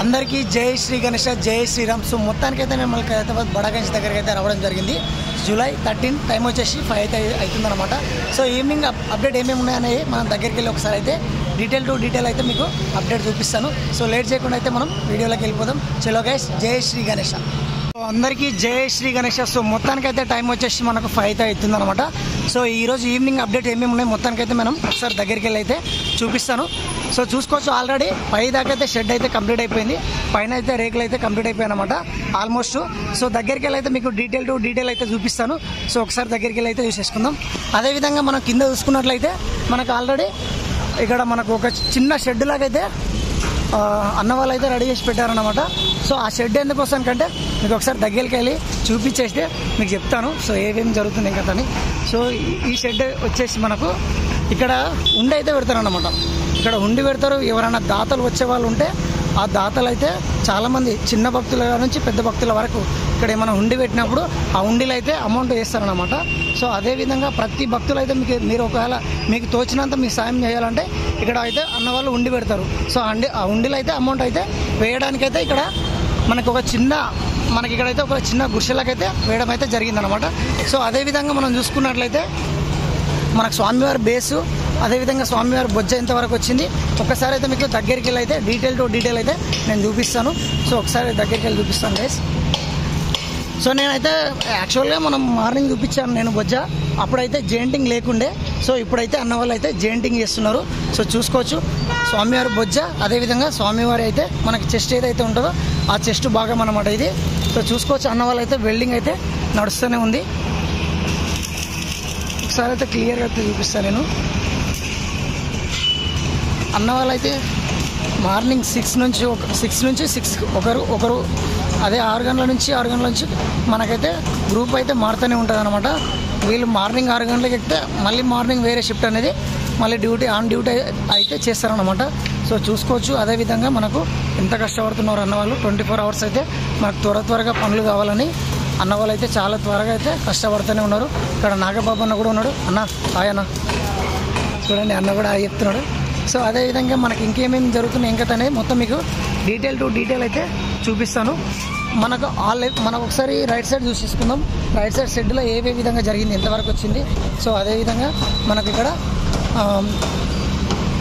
అందరికీ జై శ్రీ గణేష, జై శ్రీరామ్. సో మొత్తానికైతే మేము మళ్ళీ హైదరాబాద్ బడాగంజ్ దగ్గరికి అయితే రావడం జరిగింది. జూలై 13 టైం వచ్చేసి 5 అయితే అవుతుందన్నమాట. సో ఈవినింగ్ అప్డేట్ ఏమేమి ఉన్నాయని మనం దగ్గరికి వెళ్ళి ఒకసారి అయితే డీటెయిల్ అయితే మీకు అప్డేట్ చూపిస్తాను. సో లేట్ చేయకుండా అయితే మనం వీడియోలోకి వెళ్ళిపోదాం. చలో గైస్, జై శ్రీ గణేష. సో అందరికీ జై శ్రీ గణేష. సో మొత్తానికైతే టైం వచ్చేసి మనకు 5 అయితే అవుతుందన్నమాట. సో ఈరోజు ఈవినింగ్ అప్డేట్ ఏమేమి ఉన్నాయి మొత్తానికైతే మనం ఒకసారి దగ్గరికి వెళ్ళి అయితే చూపిస్తాను. సో చూసుకోవచ్చు, ఆల్రెడీ 5 దాకా అయితే షెడ్ అయితే కంప్లీట్ అయిపోయింది. పైన అయితే రేకులు అయితే కంప్లీట్ అయిపోయాయి అనమాట ఆల్మోస్ట్. సో దగ్గరికి వెళ్ళి అయితే మీకు డీటెయిల్ అయితే చూపిస్తాను. సో ఒకసారి దగ్గరికి వెళ్ళి అయితే చూసేసుకుందాం. అదేవిధంగా మనం కింద చూసుకున్నట్లయితే మనకు ఆల్రెడీ ఇక్కడ మనకు ఒక చిన్న షెడ్ లాగైతే అన్న వాళ్ళు అయితే రెడీ చేసి పెట్టారనమాట. సో ఆ షెడ్ ఎందుకోసానికంటే మీకు ఒకసారి దగ్గరికి వెళ్ళి చూపించేస్తే మీకు చెప్తాను. సో ఏమేమి జరుగుతుంది ఇంకా అని. సో ఈ షెడ్ వచ్చేసి మనకు ఇక్కడ ఉండి అయితే పెడతారనమాట. ఇక్కడ ఉండి పెడతారు. ఎవరైనా దాతలు వచ్చే వాళ్ళు ఉంటే ఆ దాతలు అయితే చాలామంది చిన్న భక్తుల నుంచి పెద్ద భక్తుల వరకు ఇక్కడ ఏమైనా ఉండి పెట్టినప్పుడు ఆ ఉండిలో అయితే అమౌంట్ వేస్తారనమాట. సో అదేవిధంగా ప్రతి భక్తులు అయితే మీరు ఒకవేళ మీకు తోచినంత మీ సాయం చేయాలంటే ఇక్కడ అయితే అన్న వాళ్ళు ఉండి పెడతారు. సో ఆ ఉండిలో అయితే అమౌంట్ అయితే వేయడానికైతే ఇక్కడ మనకి ఇక్కడైతే ఒక చిన్న గుడిసెలకైతే వేయడం అయితే జరిగిందనమాట. సో అదేవిధంగా మనం చూసుకున్నట్లయితే మనకు స్వామివారి బేసు, అదేవిధంగా స్వామివారి బొజ్జ ఎంతవరకు వచ్చింది ఒక్కసారి అయితే మీకు దగ్గరికి వెళ్ళి అయితే డీటెయిల్ అయితే నేను చూపిస్తాను. సో ఒకసారి దగ్గరికి వెళ్ళి చూపిస్తాను గైస్. సో నేనైతే యాక్చువల్గా మనం మార్నింగ్ చూపించాను నేను బొజ్జ, అప్పుడైతే జెయింటింగ్ లేకుండే. సో ఇప్పుడైతే అన్న వాళ్ళు అయితే జెయింటింగ్ చేస్తున్నారు. సో చూసుకోవచ్చు స్వామివారి బొజ్జ, అదేవిధంగా స్వామివారి అయితే మనకి చెస్ట్ ఏదైతే ఉంటుందో ఆ చెస్ట్ భాగం అన్నమాట ఇది. సో చూసుకోవచ్చు అన్న వాళ్ళు అయితే వెల్డింగ్ అయితే నడుస్తూనే ఉంది. ఒకసారి అయితే క్లియర్గా అయితే చూపిస్తాను నేను. అన్న వాళ్ళైతే మార్నింగ్ 6 నుంచి 6 ఒకరు అదే 6 గంటల నుంచి మనకైతే గ్రూప్ అయితే మారుతూనే ఉంటుంది అనమాట. వీళ్ళు మార్నింగ్ 6 గంటలకు ఎక్కితే మళ్ళీ మార్నింగ్ వేరే షిఫ్ట్ అనేది మళ్ళీ ఆన్ డ్యూటీ అయితే చేస్తారనమాట. సో చూసుకోవచ్చు అదేవిధంగా మనకు ఎంత కష్టపడుతున్నారు అన్నవాళ్ళు. 24 అవర్స్ అయితే మనకు త్వరగా పనులు కావాలని అన్నవాళ్ళు అయితే చాలా త్వరగా అయితే కష్టపడుతూనే ఉన్నారు. ఇక్కడ నాగబాబు అన్న కూడా ఉన్నాడు. అన్న హాయ్ అన్న, చూడండి అన్న కూడా హాయ్ చెప్తున్నాడు. సో అదేవిధంగా మనకి ఇంకేమేమి జరుగుతున్నాయి ఇంకా అనేది మొత్తం మీకు డీటెయిల్ అయితే చూపిస్తాను. మనం ఒకసారి రైట్ సైడ్ చూసేసుకుందాం. రైట్ సైడ్ షెడ్లో ఏ విధంగా జరిగింది, ఎంతవరకు వచ్చింది. సో అదేవిధంగా మనకి ఇక్కడ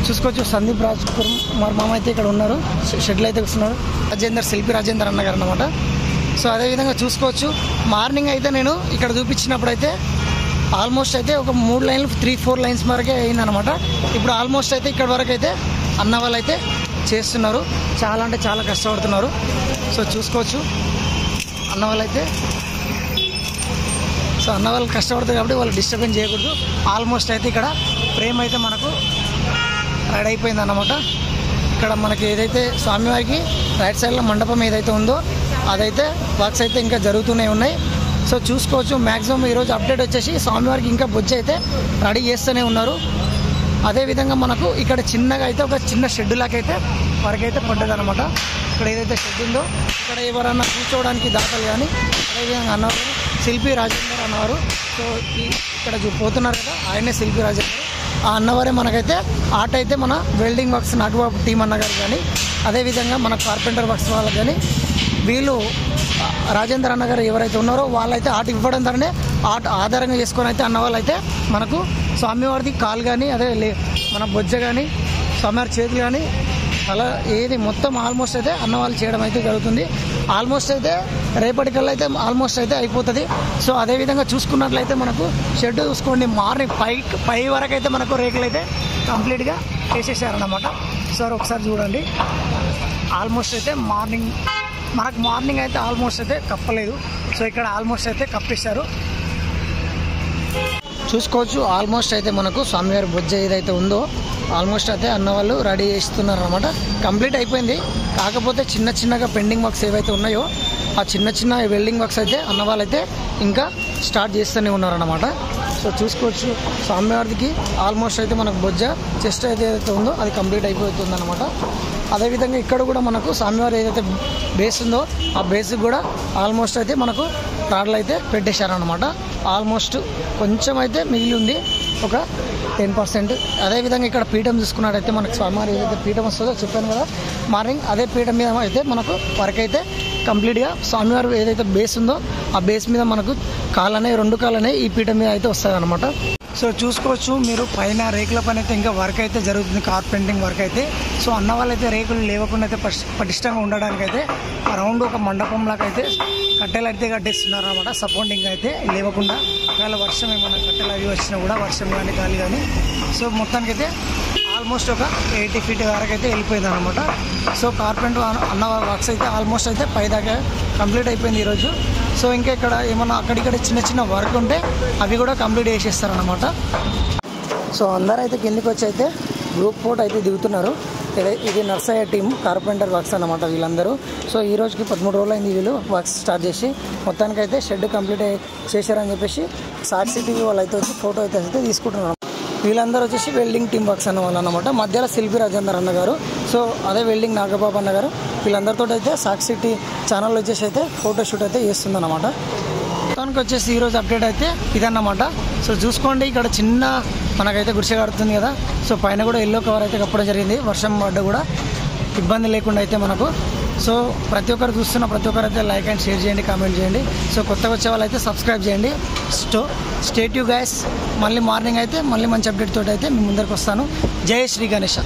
చూసుకోవచ్చు సందీప్ రాజ్ కుమార్ మామ అయితే ఇక్కడ ఉన్నారు. షెడ్లో అయితే కూర్చున్నారు. శిల్పి రాజేందర్ అన్న గారు అన్నమాట. సో అదేవిధంగా చూసుకోవచ్చు మార్నింగ్ అయితే నేను ఇక్కడ చూపించినప్పుడు అయితే ఆల్మోస్ట్ అయితే ఒక 3 లైన్లు 3-4 లైన్స్ వరకే అయిందనమాట. ఇప్పుడు ఆల్మోస్ట్ అయితే ఇక్కడ వరకు అయితే అన్న వాళ్ళు అయితే చేస్తున్నారు. చాలా అంటే చాలా కష్టపడుతున్నారు. సో చూసుకోవచ్చు అన్న వాళ్ళైతే. సో అన్న వాళ్ళు కష్టపడతారు కాబట్టి వాళ్ళు డిస్టర్బెన్స్ చేయకూడదు. ఆల్మోస్ట్ అయితే ఇక్కడ ఫ్రేమ్ అయితే మనకు రెడీ అయిపోయింది అన్నమాట. ఇక్కడ మనకి ఏదైతే స్వామివారికి రైట్ సైడ్లో మండపం ఏదైతే ఉందో అదైతే వర్క్స్ అయితే ఇంకా జరుగుతూనే ఉన్నాయి. సో చూసుకోవచ్చు మ్యాక్సిమం ఈరోజు అప్డేట్ వచ్చేసి స్వామివారికి ఇంకా బొజ్జ అయితే రెడీ చేస్తూనే ఉన్నారు. అదేవిధంగా మనకు ఇక్కడ చిన్నగా అయితే ఒక చిన్న షెడ్ లాకైతే వరకైతే పడ్డదనమాట. ఇక్కడ ఏదైతే షెడ్ ఉందో ఇక్కడ ఎవరన్నా కూర్చోవడానికి దాతలు కానీ అదేవిధంగా అన్నవారు శిల్పి రాజేందర్ అన్నవారు. సో ఇక్కడ పోతున్నారు కదా ఆయనే శిల్పి రాజేందర్. ఆ అన్నవారే మనకైతే ఆట అయితే మన వెల్డింగ్ వర్క్స్ నాగబాబు టీం అన్నగారు కానీ అదేవిధంగా మన కార్పెంటర్ వర్క్స్ వాళ్ళకి కానీ వీళ్ళు రాజేందర్ అన్నగారు ఎవరైతే ఉన్నారో వాళ్ళైతే ఆట ఇవ్వడం ద్వారానే ఆట ఆధారంగా చేసుకొని అయితే అన్న వాళ్ళు అయితే మనకు స్వామివారిది కాలు కానీ అదే మన బొజ్జ కానీ స్వామివారి చేతులు కానీ అలా ఏది మొత్తం ఆల్మోస్ట్ అయితే అన్న వాళ్ళు చేయడం అయితే జరుగుతుంది. ఆల్మోస్ట్ అయితే రేపటికల్లా అయితే ఆల్మోస్ట్ అయితే అయిపోతుంది. సో అదేవిధంగా చూసుకున్నట్లయితే మనకు షెడ్ చూసుకోండి మార్నింగ్ పై వరకు అయితే మనకు రేకులు అయితే కంప్లీట్గా చేసేసారన్నమాట. సార్ ఒకసారి చూడండి ఆల్మోస్ట్ అయితే మార్నింగ్ అయితే ఆల్మోస్ట్ అయితే కప్పలేదు. సో ఇక్కడ ఆల్మోస్ట్ అయితే కప్పేశారు. చూసుకోవచ్చు ఆల్మోస్ట్ అయితే మనకు స్వామివారి బొజ్జ ఏదైతే ఉందో ఆల్మోస్ట్ అయితే అన్న వాళ్ళు రెడీ చేస్తున్నారు అనమాట. కంప్లీట్ అయిపోయింది. కాకపోతే చిన్నగా పెండింగ్ వర్క్స్ ఏవైతే ఉన్నాయో ఆ చిన్న వెల్డింగ్ వర్క్స్ అయితే అన్న వాళ్ళు అయితే ఇంకా స్టార్ట్ చేస్తూనే ఉన్నారన్నమాట. సో చూసుకోవచ్చు స్వామివారికి ఆల్మోస్ట్ అయితే మనకు బొజ్జ చెస్ట్ ఏదైతే ఉందో అది కంప్లీట్ అయిపోతుంది అనమాట. అదేవిధంగా ఇక్కడ కూడా మనకు స్వామివారి ఏదైతే బేస్ ఉందో ఆ బేస్కి కూడా ఆల్మోస్ట్ అయితే మనకు రాడ్లు అయితే పెట్టేశారనమాట. ఆల్మోస్ట్ కొంచెం అయితే మిగిలి ఉంది. ఒక 10%. అదేవిధంగా ఇక్కడ పీఠం చూసుకున్నట్టయితే మనకు స్వామివారి ఏదైతే పీఠం వస్తుందో చెప్పాను కదా మార్నింగ్, అదే పీఠం మీద అయితే మనకు వర్క్ అయితే కంప్లీట్గా స్వామివారి ఏదైతే బేస్ ఉందో ఆ బేస్ మీద మనకు రెండు కాళ్ళనే ఈ పీఠం మీద అయితే వస్తుంది అనమాట. సో చూసుకోవచ్చు మీరు పైన రేకుల పని అయితే ఇంకా వర్క్ అయితే జరుగుతుంది, కార్పెంటింగ్ వర్క్ అయితే. సో అన్న వాళ్ళైతే రేకులు లేవకుండా అయితే పటిష్టంగా ఉండడానికి అయితే రౌండ్ ఒక మండపం లాగా అయితే కట్టెలు అయితే కట్టేస్తున్నారు అనమాట, సపోర్టింగ్ అయితే లేవకుండా. ఒకవేళ వర్షం ఏమన్నా కట్టెలు అవి వచ్చినా కూడా, వర్షం కానీ గాలి కానీ. సో మొత్తానికి అయితే ఆల్మోస్ట్ ఒక 80 feet వరకు అయితే వెళ్ళిపోయింది అనమాట. సో కార్పెంటర్ అన్న వర్క్స్ అయితే ఆల్మోస్ట్ అయితే పైదాకా కంప్లీట్ అయిపోయింది ఈరోజు. సో ఇంకా ఇక్కడ ఏమన్నా అక్కడిక్కడ చిన్న చిన్న వర్క్ ఉంటే అవి కూడా కంప్లీట్ చేసేస్తారనమాట. సో అందరూ అయితే కిందికి వచ్చి అయితే గ్రూప్ ఫోటో అయితే దిగుతున్నారు. ఇది నర్సయ్య టీం కార్పెంటర్ వర్క్స్ అన్నమాట వీళ్ళందరూ. సో ఈ రోజుకి 13 రోజులు అయింది వీళ్ళు వర్క్స్ స్టార్ట్ చేసి. మొత్తానికి అయితే షెడ్ కంప్లీట్ చేశారని చెప్పేసి సాక్షి టీవీ వాళ్ళు అయితే వచ్చి ఫోటో అయితే తీసుకుంటున్నారు. వీళ్ళందరూ వచ్చేసి వెల్డింగ్ టీం వర్క్స్ అన్న వాళ్ళు అనమాట. మధ్యలో శిల్పి రాజేందర్ అన్న గారు, సో అదే వెల్డింగ్ నాగబాబు అన్న గారు, వీళ్ళందరితో అయితే సాక్షి ఛానల్ వచ్చేసి అయితే ఫోటోషూట్ అయితే చేస్తుందన్నమాట. మొత్తానికి వచ్చేసి ఈరోజు అప్డేట్ అయితే ఇదన్నమాట. సో చూసుకోండి ఇక్కడ చిన్న మనకైతే గుడిసె కడుతుంది కదా, సో పైన కూడా ఎల్లో కవర్ అయితే కప్పడం జరిగింది, వర్షం పడ్డ కూడా ఇబ్బంది లేకుండా అయితే మనకు. సో ప్రతి ఒక్కరు చూస్తున్న ప్రతి ఒక్కరు అయితే లైక్ అండ్ షేర్ చేయండి, కామెంట్ చేయండి. సో కొత్తగా వచ్చే వాళ్ళు అయితే సబ్స్క్రైబ్ చేయండి. State you guys. మళ్ళీ మార్నింగ్ అయితే మళ్ళీ మంచి అప్డేట్ తోటి అయితే మీ ముందరికి వస్తాను. జై శ్రీ గణేష.